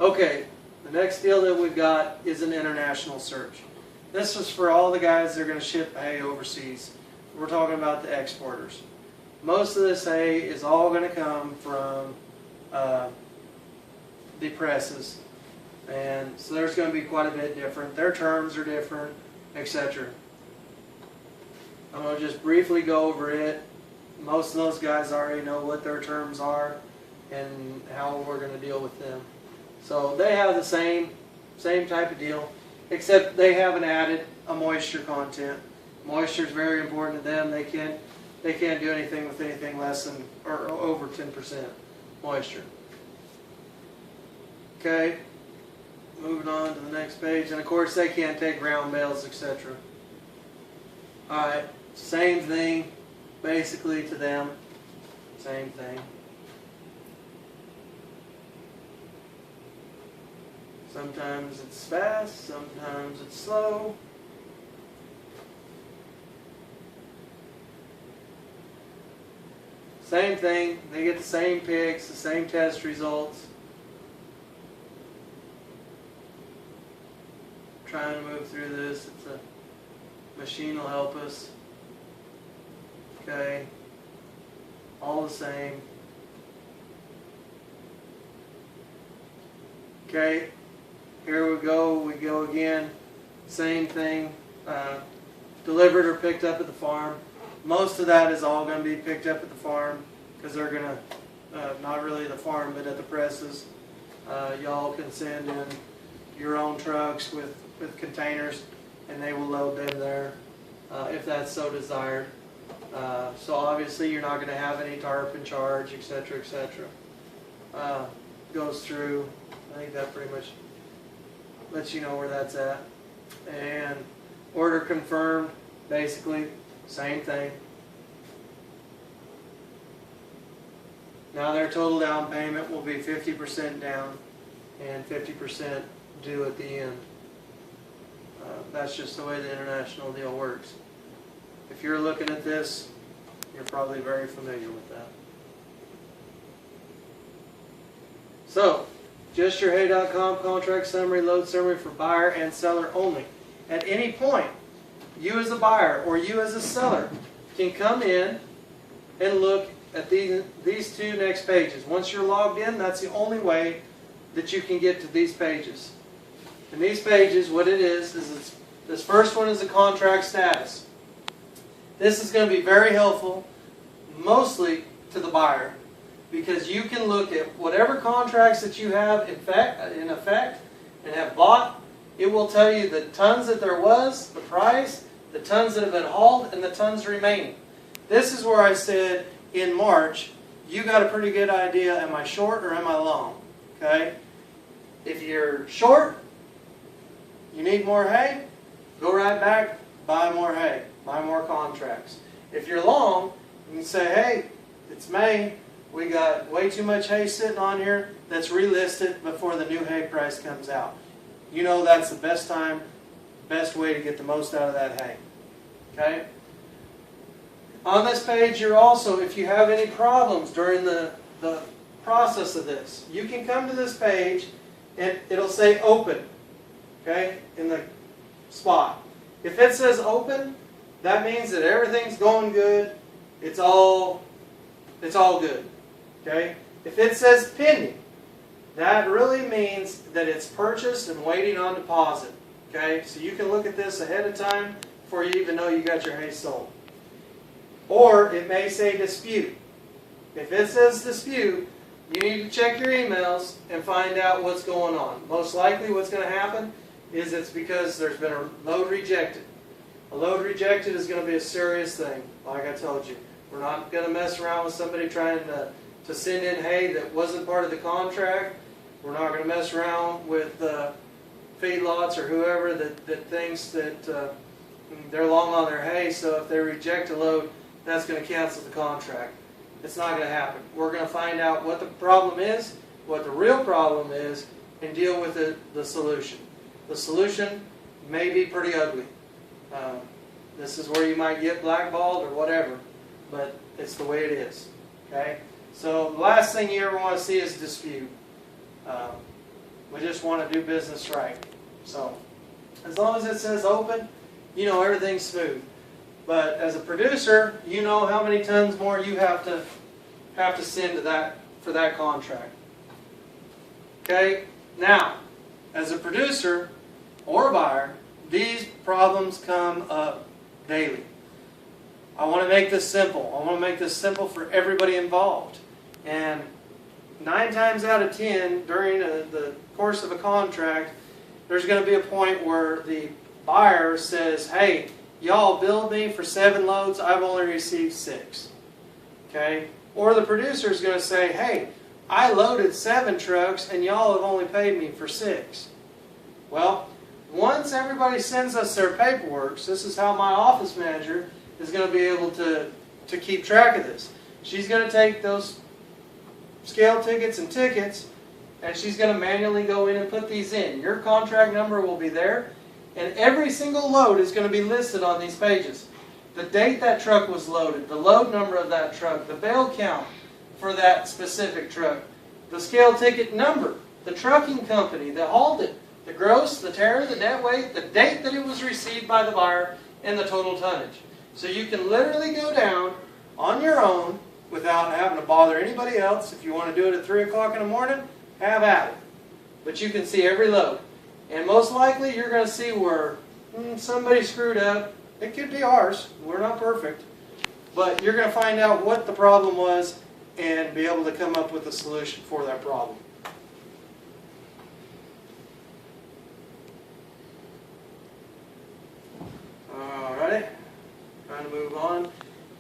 Okay, the next deal that we've got is an international search. This is for all the guys that are going to ship hay overseas. We're talking about the exporters. Most of this hay is all going to come from the presses, and so there's going to be quite a bit different. Their terms are different, etc. I'm going to just briefly go over it. Most of those guys already know what their terms are and how we're going to deal with them. So they have the same type of deal, except they haven't added a moisture content. Moisture is very important to them. They can't do anything with anything less than or over 10% moisture. Okay, moving on to the next page, and of course they can't take ground bales, etc. Alright, same thing basically to them, same thing. Sometimes it's fast, sometimes it's slow. Same thing, they get the same pigs, the same test results. Trying to move through this, it's a machine will help us. Okay, all the same. Okay, here we go again, same thing, delivered or picked up at the farm. Most of that is all going to be picked up at the farm because they're going to, not really the farm, but at the presses. Y'all can send in your own trucks with containers, and they will load them there if that's so desired. So obviously you're not going to have any tarp in charge, etc., etc. Goes through, I think that pretty much lets you know where that's at. And order confirmed, basically, same thing. Now their total down payment will be 50% down and 50% due at the end. That's just the way the international deal works. If you're looking at this, you're probably very familiar with that. So, JustYourHay.com contract summary, load summary for buyer and seller only. At any point, you as a buyer or you as a seller can come in and look at these two next pages. Once you're logged in, that's the only way that you can get to these pages. And these pages, what it is this first one is a contract status. This is going to be very helpful, mostly to the buyer, because you can look at whatever contracts that you have in effect and have bought. It will tell you the tons that there was, the price, the tons that have been hauled, and the tons remaining. This is where I said in March, you got a pretty good idea, am I short or am I long? Okay? If you're short, you need more hay, go right back, buy more hay, buy more contracts. If you're long, you can say, hey, it's May, we got way too much hay sitting on here, let's relist it before the new hay price comes out. You know that's the best time, best way to get the most out of that hay. Okay? On this page, you're also, if you have any problems during the process of this, you can come to this page and it'll say open, okay, in the spot. If it says open, that means that everything's going good, it's all good, okay? If it says pending, that really means that it's purchased and waiting on deposit, okay? So you can look at this ahead of time before you even know you got your hay sold. Or it may say dispute. If it says dispute, you need to check your emails and find out what's going on. Most likely what's going to happen is it's because there's been a load rejected. A load rejected is going to be a serious thing, like I told you. We're not going to mess around with somebody trying to send in hay that wasn't part of the contract. We're not going to mess around with feedlots or whoever that thinks that they're long on their hay, so if they reject a load, that's going to cancel the contract. It's not going to happen. We're going to find out what the problem is, what the real problem is, and deal with the solution. The solution may be pretty ugly. This is where you might get blackballed or whatever, but it's the way it is. Okay? So the last thing you ever want to see is dispute. We just want to do business right. So, as long as it says open, you know everything's smooth. But as a producer, you know how many tons more you have to send to that for that contract. Okay? Now, as a producer or a buyer, these problems come up daily. I want to make this simple. I want to make this simple for everybody involved. And 9 times out of 10, during the course of a contract, there's going to be a point where the buyer says, hey, y'all billed me for 7 loads, I've only received 6. Okay? Or the producer is going to say, hey, I loaded 7 trucks and y'all have only paid me for 6. Well, once everybody sends us their paperwork, this is how my office manager is going to be able to keep track of this. She's going to take those scale tickets and tickets, and she's going to manually go in and put these in. Your contract number will be there, and every single load is going to be listed on these pages. The date that truck was loaded, the load number of that truck, the bale count for that specific truck, the scale ticket number, the trucking company that hauled it, the gross, the tare, the net weight, the date that it was received by the buyer, and the total tonnage. So you can literally go down on your own without having to bother anybody else. If you want to do it at 3 o'clock in the morning, have at it. But you can see every load. And most likely you're going to see where somebody screwed up. It could be ours. We're not perfect. But you're going to find out what the problem was and be able to come up with a solution for that problem. Alrighty. Trying to move on.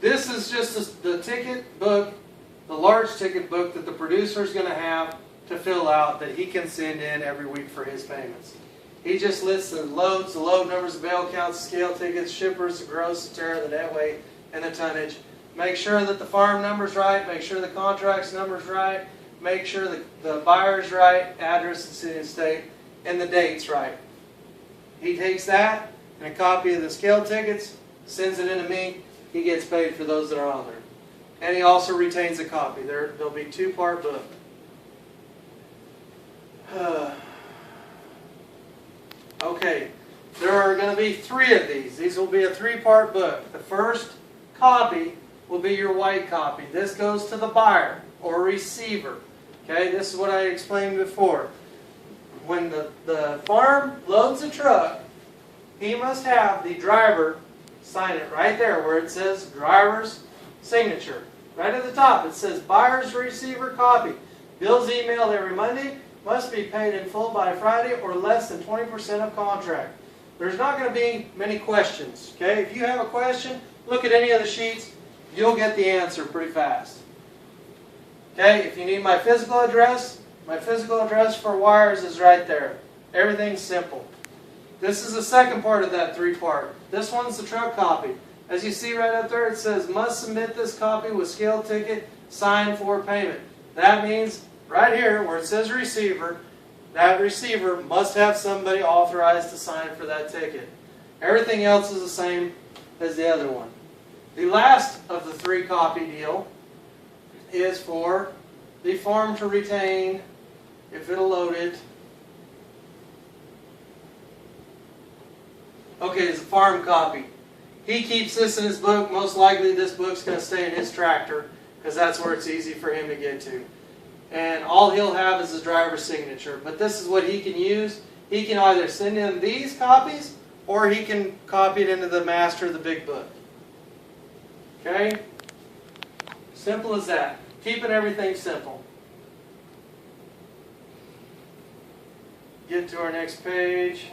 This is just the ticket book, the large ticket book that the producer is going to have to fill out that he can send in every week for his payments. He just lists the loads, the load numbers, the bale counts, scale tickets, shippers, the gross, the tare, the net weight, and the tonnage. Make sure that the farm number's right. Make sure the contract's number's right. Make sure the buyer's right, address, and city and state, and the date's right. He takes that and a copy of the scale tickets, sends it in to me. He gets paid for those that are on there. And he also retains a copy. There'll be 2-part book. Okay, there are going to be 3 of these. These will be a 3-part book. The first copy will be your white copy. This goes to the buyer or receiver. Okay, this is what I explained before. When the farm loads a truck, he must have the driver sign it right there where it says driver's signature. Right at the top it says buyer's receiver copy. Bills emailed every Monday. Must be paid in full by Friday or less than 20% of contract. There's not going to be many questions. Okay, if you have a question, look at any of the sheets. You'll get the answer pretty fast. Okay, if you need my physical address for wires is right there. Everything's simple. This is the second part of that 3-part. This one's the truck copy. As you see right up there, it says, must submit this copy with scale ticket, signed for payment. That means, right here, where it says receiver, that receiver must have somebody authorized to sign for that ticket. Everything else is the same as the other one. The last of the 3-copy deal is for the farm to retain, if it'll load it. Okay, it's a farm copy. He keeps this in his book. Most likely this book's going to stay in his tractor because that's where it's easy for him to get to. And all he'll have is his driver's signature. But this is what he can use. He can either send in these copies or he can copy it into the master of the big book. Okay? Simple as that. Keeping everything simple. Get to our next page.